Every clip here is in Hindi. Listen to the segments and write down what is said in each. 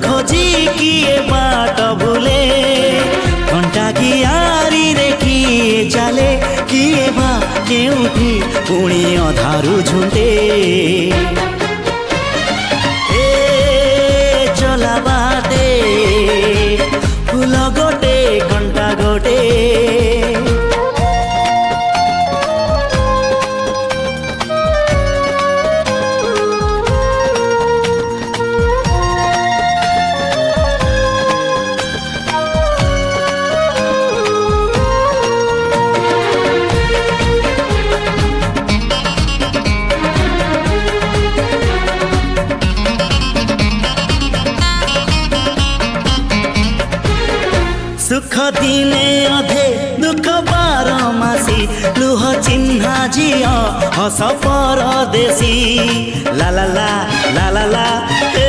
खोजी किए बाट भूले घंटा की आरी रे किए चले किए बा केउठी पुणी अधारू झुंटे ए चला बाटे फूल गोटे घंटा गोटे सुख दिने अधे दुख बारमासी लुह चिन्हा झियो हस परदेशी ला ला ला ला ला ला हे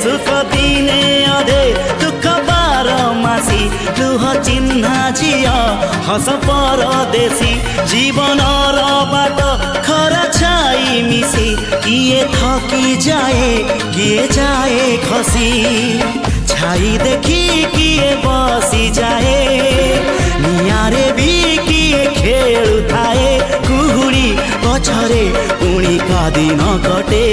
सुख दिने अधे दुख बारमासी लुह चिन्हा झियो हस परदेशी जीवन बाट खरा छाई मिसी किए थकी जाए किए जाए खसी छाई देखी किए बसी जाए नियारे भी किए खेलु थाए कुहुड़ी पछरे पुणी का दिन कटे।